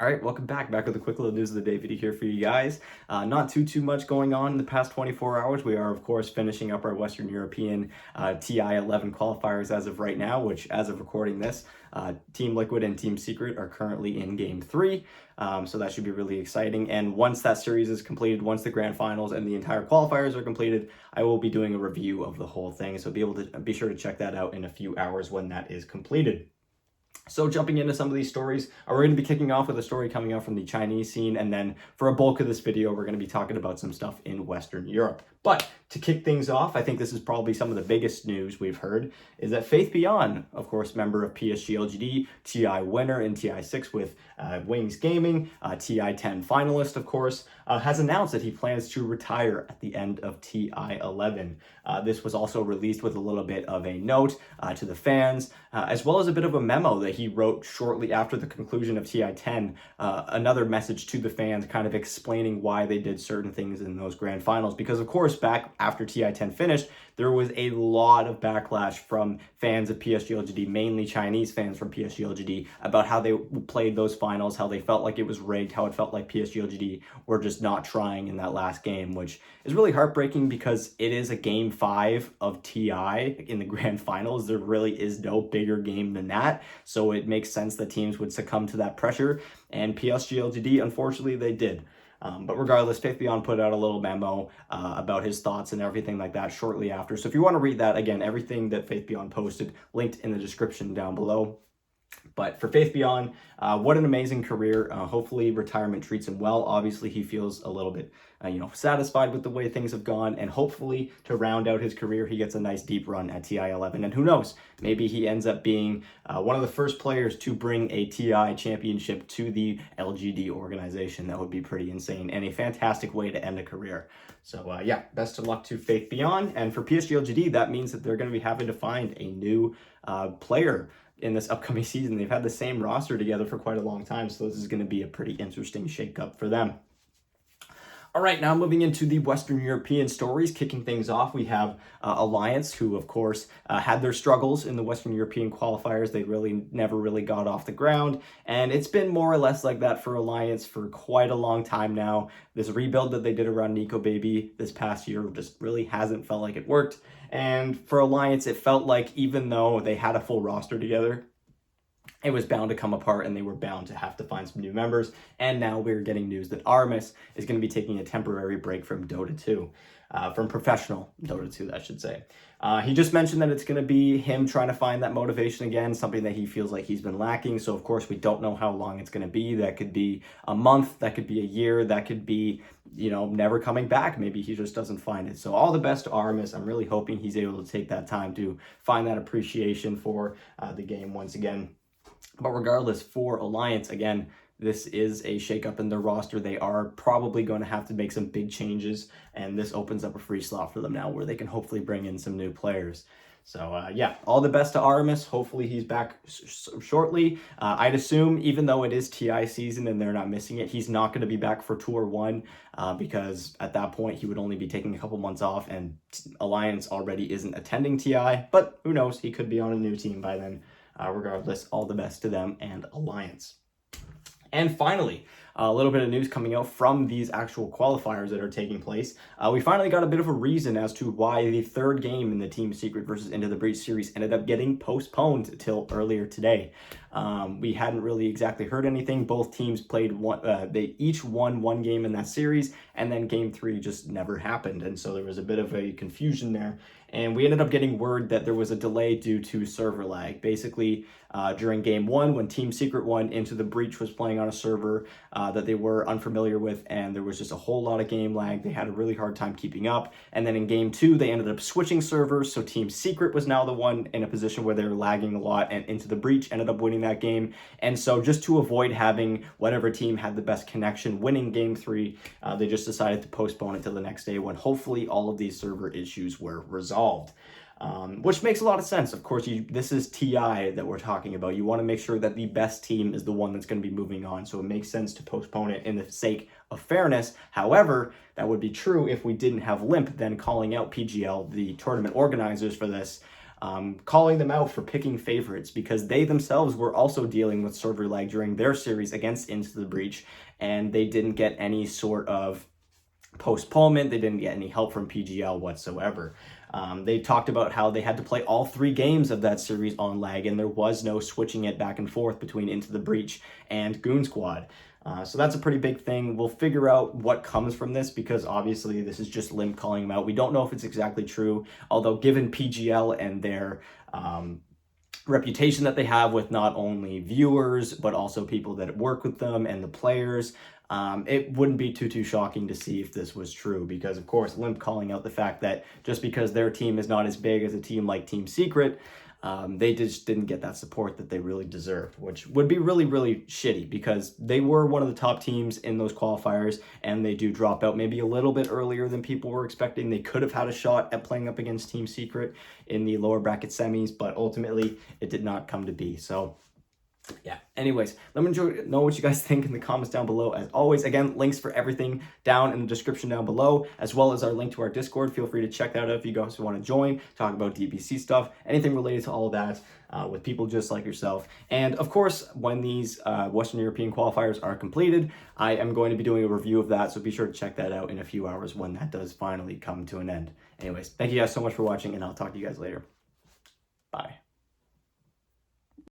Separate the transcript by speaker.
Speaker 1: All right, welcome back with a quick little news of the day video here for you guys. Not too much going on in the past 24 hours. We are, of course, finishing up our Western European TI11 qualifiers as of right now, which, as of recording this, Team Liquid and Team Secret are currently in Game 3. So that should be really exciting. And once that series is completed, once the grand finals and the entire qualifiers are completed, I will be doing a review of the whole thing. So be sure to check that out in a few hours when that is completed. So jumping into some of these stories, we're going to be kicking off with a story coming out from the Chinese scene, and then for a bulk of this video, we're going to be talking about some stuff in Western Europe. But to kick things off, I think this is probably some of the biggest news we've heard, is that Faithbian, of course, member of PSG.LGD, TI winner in TI6 with Wings Gaming, TI10 finalist, of course, has announced that he plans to retire at the end of TI11. This was also released with a little bit of a note to the fans, as well as a bit of a memo that he wrote shortly after the conclusion of TI10, another message to the fans kind of explaining why they did certain things in those grand finals. Because, of course, back after TI10 finished, there was a lot of backlash from fans of PSG.LGD, mainly Chinese fans from PSG.LGD, about how they played those finals, how they felt like it was rigged, how it felt like PSG.LGD were just not trying in that last game, which is really heartbreaking because it is a game 5 of TI in the grand finals. There really is no bigger game than that, so it makes sense that teams would succumb to that pressure, and PSG.LGD, unfortunately, they did. But regardless, Faithbian put out a little memo about his thoughts and everything like that shortly after. So if you want to read that, again, everything that Faithbian posted linked in the description down below. But for Faithbian, what an amazing career. Hopefully retirement treats him well. Obviously, he feels a little bit, satisfied with the way things have gone. And hopefully, to round out his career, he gets a nice deep run at TI11. And who knows, maybe he ends up being one of the first players to bring a TI championship to the LGD organization. That would be pretty insane and a fantastic way to end a career. So yeah, best of luck to Faithbian. And for PSG.LGD, that means that they're going to be having to find a new player in this upcoming season. They've had the same roster together for quite a long time, so this is going to be a pretty interesting shakeup for them. All right, now moving into the Western European stories, kicking things off, we have Alliance, who, of course, had their struggles in the Western European qualifiers. They never really got off the ground, and it's been more or less like that for Alliance for quite a long time now. This rebuild that they did around Nico Baby this past year just really hasn't felt like it worked, and for Alliance, it felt like even though they had a full roster together, it was bound to come apart and they were bound to have to find some new members. And now we're getting news that Aramis is going to be taking a temporary break from Dota 2, from professional Dota 2, I should say. He just mentioned that it's going to be him trying to find that motivation again, something that he feels like he's been lacking. So, of course, we don't know how long it's going to be. That could be a month, that could be a year, that could be, never coming back. Maybe he just doesn't find it. So all the best to Aramis. I'm really hoping he's able to take that time to find that appreciation for the game once again. But regardless, for Alliance, again, this is a shakeup in their roster. They are probably going to have to make some big changes, and this opens up a free slot for them now where they can hopefully bring in some new players. So, yeah, all the best to Aramis. Hopefully he's back shortly. I'd assume, even though it is TI season and they're not missing it, he's not going to be back for Tour 1 because at that point he would only be taking a couple months off, and Alliance already isn't attending TI. But who knows? He could be on a new team by then. Regardless, all the best to them and Alliance. And finally, a little bit of news coming out from these actual qualifiers that are taking place. We finally got a bit of a reason as to why the third game in the Team Secret versus Into the Breach series ended up getting postponed till earlier today. We hadn't really exactly heard anything. Both teams played one, they each won one game in that series, and then game 3 just never happened. And so there was a bit of a confusion there. And we ended up getting word that there was a delay due to server lag. Basically, during game 1, when Team Secret 1 Into the Breach was playing on a server that they were unfamiliar with, and there was just a whole lot of game lag. They had a really hard time keeping up. And then in game 2, they ended up switching servers, so Team Secret was now the one in a position where they were lagging a lot, and Into the Breach ended up winning that game. And so just to avoid having whatever team had the best connection winning game 3, they just decided to postpone it till the next day when hopefully all of these server issues were resolved. Which makes a lot of sense. Of course, this is TI that we're talking about. You want to make sure that the best team is the one that's going to be moving on. So it makes sense to postpone it in the sake of fairness. However, that would be true if we didn't have Limmp then calling out PGL, the tournament organizers, for this. calling them out for picking favorites because they themselves were also dealing with server lag during their series against Into the Breach, and they didn't get any sort of postponement. They didn't get any help from PGL whatsoever. They talked about how they had to play all 3 games of that series on lag, and there was no switching it back and forth between Into the Breach and Goon Squad. So that's a pretty big thing. We'll figure out what comes from this because obviously this is just Limmp calling them out. We don't know if it's exactly true, although given PGL and their reputation that they have with not only viewers but also people that work with them and the players, it wouldn't be too shocking to see if this was true, because of course Limmp calling out the fact that just because their team is not as big as a team like Team Secret, they just didn't get that support that they really deserved, which would be really shitty because they were one of the top teams in those qualifiers, and they do drop out maybe a little bit earlier than people were expecting. They could have had a shot at playing up against Team Secret in the lower bracket semis, but ultimately it did not come to be. So yeah, anyways, let me know what you guys think in the comments down below. As always, again, links for everything down in the description down below, as well as our link to our Discord. Feel free to check that out if you guys want to join, talk about DPC stuff, anything related to all of that, with people just like yourself. And of course, when these Western European qualifiers are completed, I am going to be doing a review of that, so be sure to check that out in a few hours when that does finally come to an end. Anyways, thank you guys so much for watching, and I'll talk to you guys later. Bye.